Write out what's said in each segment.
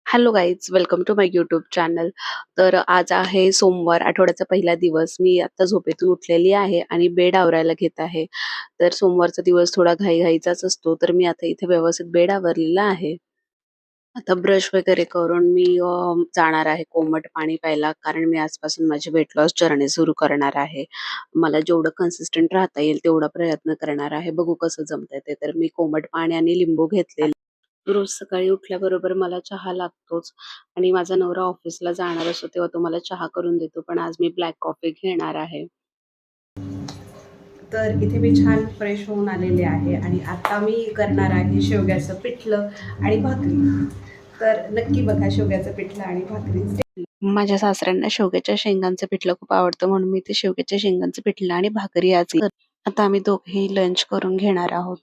Hello guys, welcome to my YouTube channel. तर आज आहे सोमवार, आठवड्याचा पहिला दिवस. मी आत्ता झोपेतून उठलेली आहे आणि बेड आवरायला घेत आहे. तर सोमवारचा दिवस थोडा घाईघाईचाच असतो, तर मी आता इथे व्यवस्थित बेड आवरलेला आहे. आता ब्रश वगैरे करून मी जाणार आहे कोमट पाणी प्यायला, कारण मी आजपासून माझी वेट लॉस जर्नी सुरू करणार आहे. मला जेवढं कन्सिस्टंट राहता येईल तेवढा प्रयत्न करणार आहे. बघू कसं जमतंय ते. तर मी कोमट पाणी आणि लिंबू घेतलेले. रोज सकाळी उठल्याबरोबर मला चहा लागतोच आणि माझा नवरा ऑफिसला जाणार असतो तेव्हा तो मला चहा करून देतो. पण आज मी ब्लॅक कॉफी घेणार आहे. तर इथे मी छान फ्रेश होऊन आलेले आहे आणि आता मी करणार आहे शेवग्याचं पिठलं आणि भाकरी. तर नक्की बघा शेवग्याचं पिठलं आणि भाकरी. माझ्या सासऱ्यांना शेवग्याच्या शेंगांचं पिठलं खूप आवडतं, म्हणून मी ते शेवग्याच्या शेंगांचं पिठलं आणि भाकरी आज आता आम्ही दोघेही लंच करून घेणार आहोत.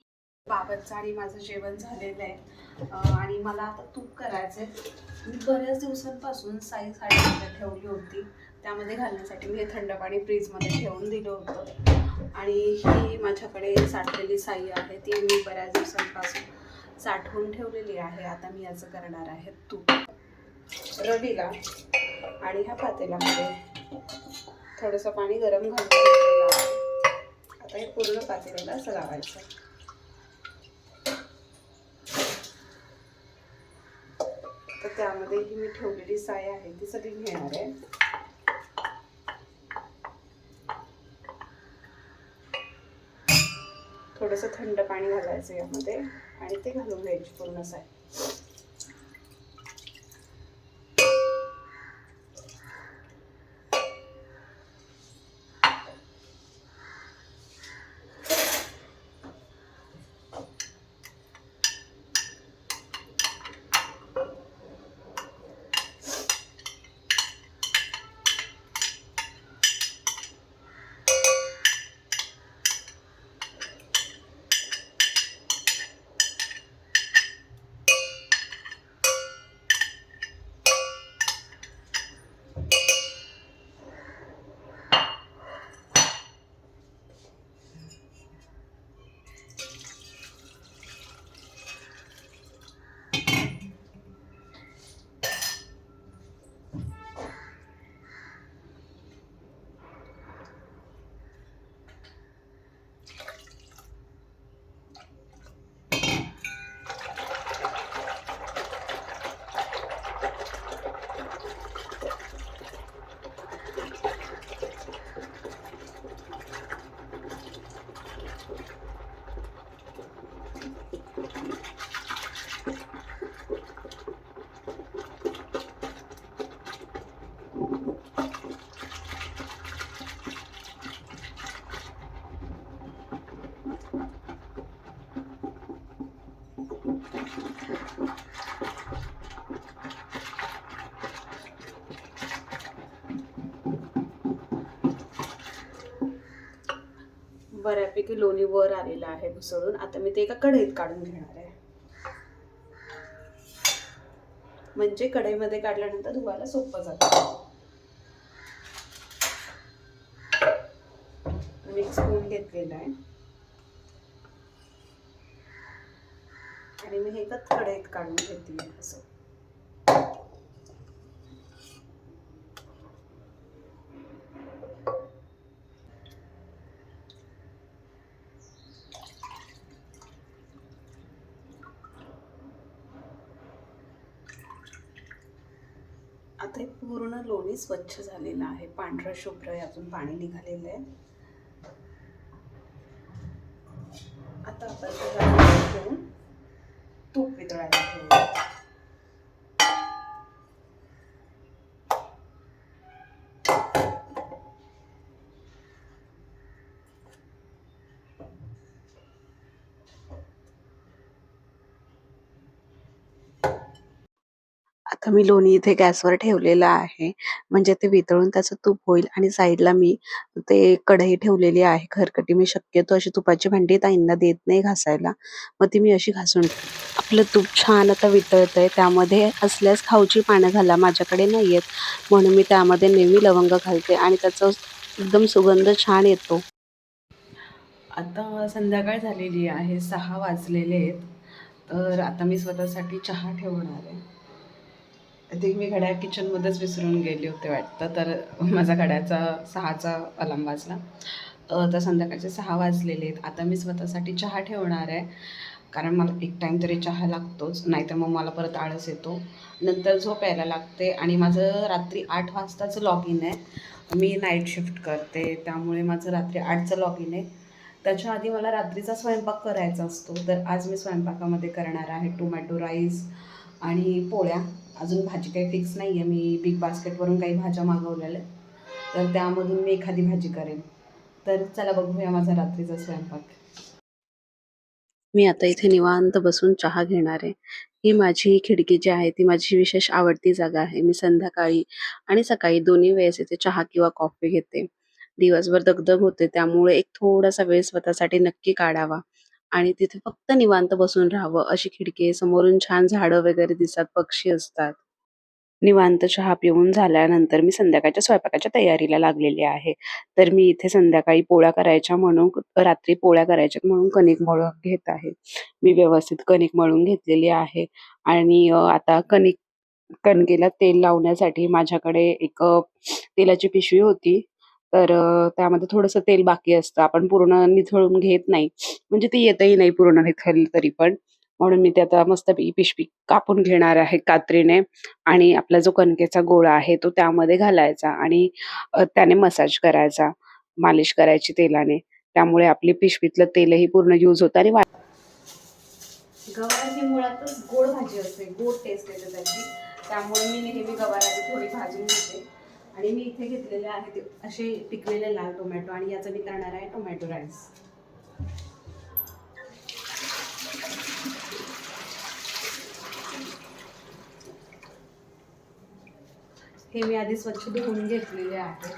बाबांचं आणि माझं जेवण झालेलं आहे आणि मला आता तूप करायचंय. मी बऱ्याच दिवसांपासून साई साडी ठेवली होती, त्यामध्ये घालण्यासाठी मी हे थंड पाणी फ्रीजमध्ये ठेवून दिलं होतं. आणि ही माझ्याकडे साठलेली साई आहे, ती मी बऱ्याच दिवसांपासून साठवून ठेवलेली आहे. आता मी याचं करणार आहे तूप. रवीला आणि ह्या पातेल्यामध्ये थोडंसं पाणी गरम घालून घेतलेलं आहे. आता हे पूर्ण पातेल्याला असं लावायचं. तर त्यामध्ये ही मी ठेवलेली साय आहे ती सगळी घेणार आहे. थोडंसं थंड पाणी घालायचं यामध्ये आणि ते घालून घ्यायची पूर्ण साय. बऱ्यापैकी लोणी वर आलेलं आहे घुसळून. आता मी ते एका कढईत काढून घेणार आहे, म्हणजे कढईमध्ये काढल्यानंतर धुवायला सोपं जातं. मिक्स करून घेतलेलं आहे आणि मी हे एकाच कढईत काढून घेतली असं. आता हे पूर्ण लोणी स्वच्छ झालेलं आहे, पांढरं शुभ्र यातून पाणी निघालेलं आहे. आता आपण घेऊन तूप वितळायला ठेवूया. आता मी लोणी इथे गॅसवर ठेवलेलं आहे, म्हणजे ते वितळून त्याचं तूप होईल. आणि साईडला मी ते कढई ठेवलेली आहे खरकटी. मी शक्यतो अशी तुपाची भांडी ताईंना देत नाही घासायला, मग ती मी अशी घासून. आपलं तूप छान आता वितळतंय. त्यामध्ये असल्यास खाऊची पानं घाला, माझ्याकडे नाही आहेत म्हणून मी त्यामध्ये नेहमी लवंग घालते आणि त्याचा एकदम सुगंध छान येतो. आता संध्याकाळ झालेली आहे, 6 वाजलेले आहेत. तर आता मी स्वतःसाठी चहा ठेवणार आहे. बहुतेक मी घड्याळ किचनमध्येच विसरून गेले होते वाटतं, तर माझा घड्याळचा 6चा अलार्म वाजला. तर संध्याकाळचे 6 वाजलेले आहेत. आता मी स्वतःसाठी चहा ठेवणार आहे, कारण मला एक टाईम तरी चहा लागतोच, नाहीतर मग मला परत आळस येतो. नंतर झोप यायला लागते आणि माझं रात्री 8 वाजताचं लॉग इन आहे. मी नाईट शिफ्ट करते, त्यामुळे माझं रात्री 8चं लॉग इन आहे. त्याच्या आधी मला रात्रीचा स्वयंपाक करायचा असतो, तर आज मी स्वयंपाकामध्ये करणार आहे टोमॅटो राईस आणि पोळ्या. अजून भाजी काही फिक्स नाही आहे. मी बिग बास्केटवरून काही भाज्या मागवलेल्या आहेत, तर त्यामधून मी एखादी भाजी करेन. तर चला बघूया माझा रात्रीचा स्वयंपाक. मी आता इथे निवांत बसून चहा घेणार आहे. ही माझी खिडकी जी आहे ती माझी विशेष आवडती जागा आहे. मी संध्याकाळी आणि सकाळी दोन्ही वेळेस इथे चहा किंवा कॉफी घेते. दिवसभर दगदग होते, त्यामुळे एक थोडासा वेळ स्वतःसाठी नक्की काढावा आणि तिथे फक्त निवांत बसून राहावं. अशी खिडकी आहे, समोरून छान झाडं वगैरे दिसतात, पक्षी असतात. निवांत चहा पिऊन झाल्यानंतर मी संध्याकाळच्या स्वयंपाकाच्या तयारीला लागलेली आहे. तर मी इथे संध्याकाळी पोळ्या करायच्या म्हणून रात्री पोळ्या करायच्या म्हणून कणिक मळून घेत आहे. मी व्यवस्थित कणिक मळून घेतलेली आहे आणि आता कणकेला तेल लावण्यासाठी माझ्याकडे एक तेलाची पिशवी होती. तर त्यामध्ये थोडंसं तेल बाकी असतं. आपण पूर्ण निथळून घेत नाही. म्हणजे ते येतही नाही पूर्ण निथळलं तरी पण. म्हणून मी ते आता मस्तपैकी पिशवी कापून घेणार आहे कात्रीने आणि आपला जो कणकेचा गोळा आहे तो त्यामध्ये घालायचा आणि त्याने मसाज करायचा, मालिश करायची तेलाने. त्यामुळे आपली पिशवीतलं तेलही पूर्ण यूज होतं आणि गवार ही मुळातच गोड भाजी असते, गोड टेस्ट येते त्याची. त्यामुळे मी नेहमी गवाराची थोडी भाजून घेते आणि मी इथे घेतलेले आहेत असे पिकलेले लाल टोमॅटो आणि याचं मी करणार आहे टोमॅटो राईस. हे मी आधी स्वच्छ धुवून घेतलेले आहे.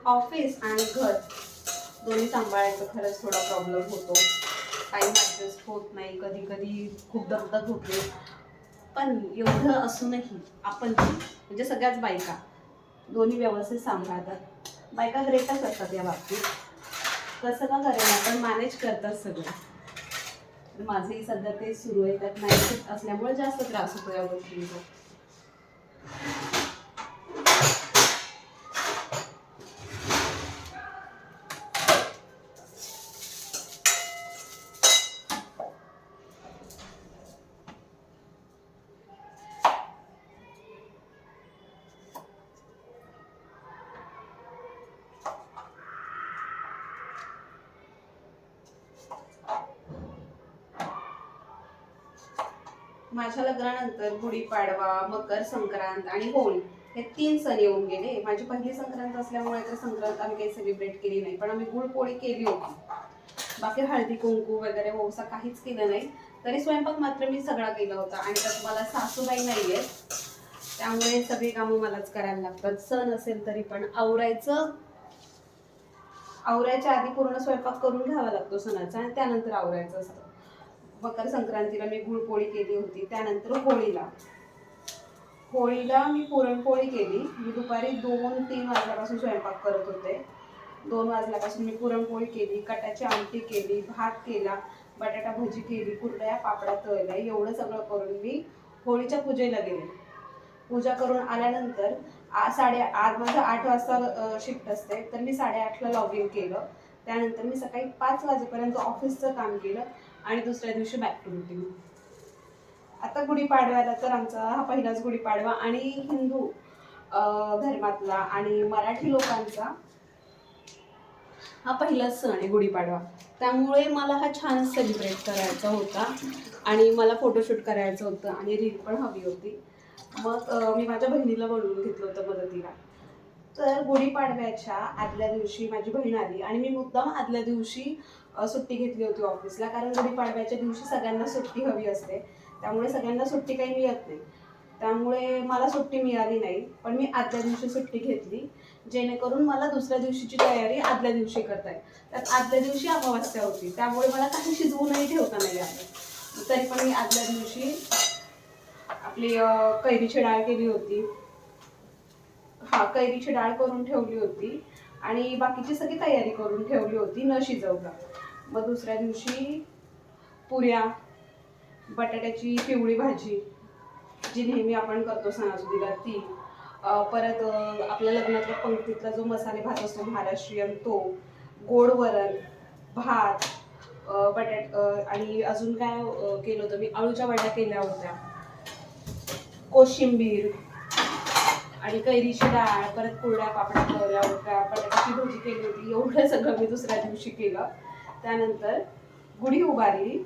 ऑफिस आणि घर दोन्ही सांभाळायचं खरंच थोडा प्रॉब्लेम होतो. टाईम ॲडजस्ट होत नाही, कधी कधी खूप दगदग होते. पण एवढं असूनही आपण म्हणजे सगळ्याच बायका दोन्ही व्यवस्थित सांभाळतात. बायका ग्रेटच असतात या बाबतीत. कसं का करेन आपण मॅनेज करतात सगळं. माझंही सध्या ते सुरू आहे, त्यात नाईट असल्यामुळे जास्त त्रास होतो या गोष्टींचा. माझ्या लग्नानंतर गुढीपाडवा, मकर संक्रांत आणि होळी हे 3 सण येऊन गेले. माझी पहिली संक्रांत असल्यामुळे तर संक्रांत आम्ही काही सेलिब्रेट केली नाही, पण आम्ही गुळपोळी केली होती. बाकी हळदी कुंकू वगैरे वौसा काहीच केलं नाही. तरी स्वयंपाक मात्र मी सगळा केला होता आणि त्यात मला सासूबाई नाहीये, त्यामुळे सगळी कामं मलाच करायला लागतात. सण असेल तरी पण आवरायच्या आधी पूर्ण स्वयंपाक करून घ्यावा लागतो सणाचा आणि त्यानंतर आवरायचं असतं. मकर संक्रांतीला मी गुळपोळी केली होती. त्यानंतर होळीला मी पुरणपोळी केली. मी दुपारी 2-3 वाजल्यापासून स्वयंपाक करत होते. 2 वाजल्यापासून मी पुरणपोळी केली, कटाची आमटी केली, भात केला, बटाटा भजी केली, कुरड्या पापड्या तळल्या. एवढं सगळं करून मी होळीच्या पूजेला गेले. पूजा करून आल्यानंतर 8:30 माझं 8 वाजता शिफ्ट असते, तर मी 8:30ला लॉग इन केलं. त्यानंतर मी सकाळी 5 वाजेपर्यंत ऑफिसचं काम केलं आणि दुसऱ्या दिवशी बॅक टू रुटीन. आता गुढीपाडव्याला तर आमचा हा पहिलाच गुढीपाडवा आणि हिंदू धर्मातला आणि मराठी लोकांचा हा पहिलाच सण आहे गुढीपाडवा. त्यामुळे मला हा छान सेलिब्रेट करायचा होता आणि मला फोटोशूट करायचं होतं आणि रील पण हवी होती. मग मी माझ्या बहिणीला बोलवून घेतलं होतं मदतीला. तर गुढीपाडव्याच्या आदल्या दिवशी माझी बहीण आली आणि मी मुद्दाम आदल्या दिवशी सुट्टी घेतली होती ऑफिसला, कारण गुढीपाडव्याच्या दिवशी सगळ्यांना सुट्टी हवी असते. त्यामुळे सगळ्यांना सुट्टी काही मिळत नाही, त्यामुळे मला सुट्टी मिळाली नाही. पण मी आदल्या दिवशी सुट्टी घेतली, जेणेकरून मला दुसऱ्या दिवशीची तयारी आदल्या दिवशी करता येईल. त्यात आदल्या दिवशी अमावास्या होती, त्यामुळे मला काही शिजवूनही ठेवता नाही आलं. तरी पण मी आदल्या दिवशी आपली कैरीची डाळ केली होती. कैरीची डाळ करून ठेवली होती आणि बाकीची सगळी तयारी करून ठेवली होती न शिजवता. मग दुसऱ्या दिवशी पुऱ्या, बटाट्याची पिवळी भाजी जी नेहमी आपण करतो सणासुदीला ती, परत आपल्या लग्नातल्या पंक्तीतला जो मसाले भात असतो महाराष्ट्रीयन तो, गोड वरण, भात, आणि अजून काय केलं होतं मी, अळूच्या वड्या केल्या होत्या, कोशिंबीर आणि कैरीची डाळ, परत कुरड्या पापड्या तळल्या होत्या, बटाट्याची भजी केली होती. एवढं सगळं मी दुसऱ्या दिवशी केलं. त्यानंतर गुढी उभारली.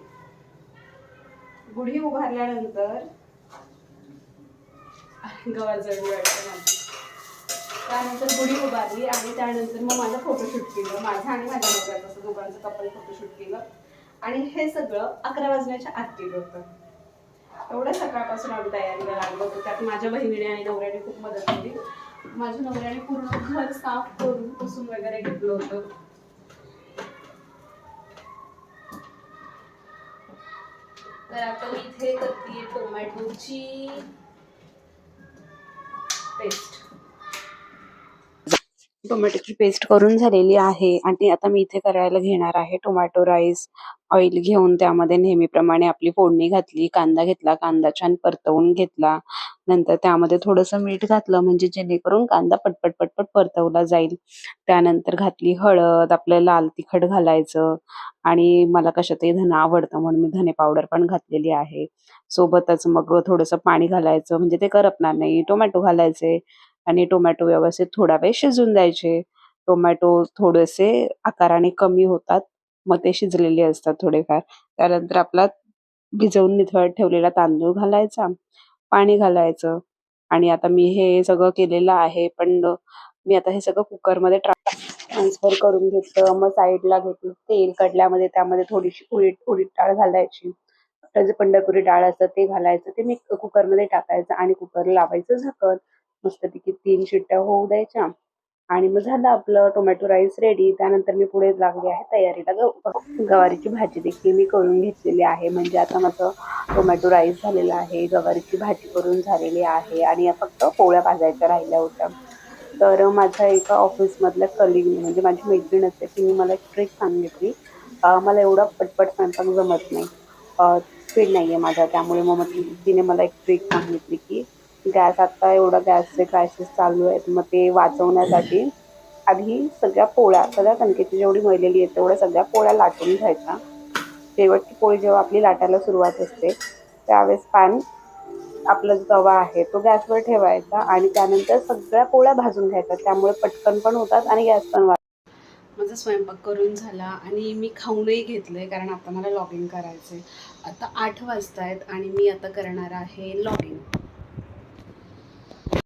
गुढी उभारल्यानंतर गवार जळली वाटतं माझी. त्यानंतर गुढी उभारली आणि त्यानंतर मग माझं फोटोशूट केलं, माझं आणि माझ्या नवऱ्याचं असं दोघांचं कपल फोटोशूट केलं. आणि हे सगळं 11 वाजण्याच्या आत केलं होतं. एवढ्या सकाळपासून आम्ही तयारीला लागलो होतो. त्यात माझ्या बहिणीने आणि नवऱ्याने खूप मदत केली. माझ्या नवऱ्याने पूर्ण घर साफ करून पुसून वगैरे घेतलं होतं. तर आता मी इथे करते टोमॅटोची पेस्ट. टोमॅटोची पेस्ट करून झालेली आहे आणि आता मी इथे करायला घेणार आहे टोमॅटो राईस. ऑइल घेऊन त्यामध्ये नेहमीप्रमाणे आपली फोडणी घातली, कांदा घेतला, कांदा छान परतवून घेतला, नंतर त्यामध्ये थोडंसं मीठ घातलं म्हणजे जेणेकरून कांदा पटपट पटपट परतवला जाईल. त्यानंतर घातली हळद, आपलं लाल तिखट घालायचं आणि मला कशातही धने आवडतं म्हणून मी धने पावडर पण घातलेली आहे. सोबतच मग थोडंसं पाणी घालायचं म्हणजे ते करपणार नाही. टोमॅटो घालायचे आणि टोमॅटो व्यवस्थित थोडा वेळ शिजून द्यायचे. टोमॅटो थोडेसे आकाराने कमी होतात, मग ते शिजलेले असतात थोडेफार. त्यानंतर आपला भिजवून निथळत ठेवलेला तांदूळ घालायचा, पाणी घालायचं आणि आता मी हे सगळं केलेलं आहे, पण मी आता हे सगळं कुकरमध्ये ट्रान्सफर करून घेतलं. मग साईडला घेतलं तेल, कढल्यामध्ये त्यामध्ये थोडीशी उडीद डाळ घालायची, जे पंढरपुरी डाळ असतं ते घालायचं, ते मी कुकरमध्ये टाकायचं आणि कुकर लावायचं झाकण. मस्तपैकी 3 शिट्ट्या होऊ द्यायच्या आणि मग झालं आपलं टोमॅटो राईस रेडी. त्यानंतर मी पुढे लागली आहे तयारीला. गवारीची भाजी देखील मी करून घेतलेली आहे. म्हणजे आता माझं टोमॅटो राईस झालेला आहे, गवारीची भाजी करून झालेली आहे आणि फक्त पोळ्या भाजायच्या राहिल्या होत्या. तर माझ्या एका ऑफिसमधल्या कलिगने म्हणजे माझी मैत्रीण असते, तिने मला एक ट्रिक सांगितली. मला एवढा पटपट स्वयंपाक जमत नाही, स्पीड नाही आहे माझा, त्यामुळे मग तिने मला एक ट्रिक सांगितली की गॅस आता एवढा गॅसचे क्रायसिस चालू आहेत, मग ते वाचवण्यासाठी आधी सगळ्या कणकेची जेवढी मळलेली आहे तेवढ्या सगळ्या पोळ्या लाटून घ्यायच्या. शेवटची पोळी जेव्हा आपली लाटायला सुरुवात असते त्यावेळेस पॅन, आपला जो तवा आहे तो गॅसवर ठेवायचा आणि त्यानंतर सगळ्या पोळ्या भाजून घ्यायच्या. त्यामुळे पटकन पण होतात आणि गॅस पण माझा स्वयंपाक करून झाला आणि मी खाऊनही घेतलंय कारण आता मला लॉग इन करायचंय. आता 8 वाजता आहेत आणि मी आता करणार आहे लॉग इन.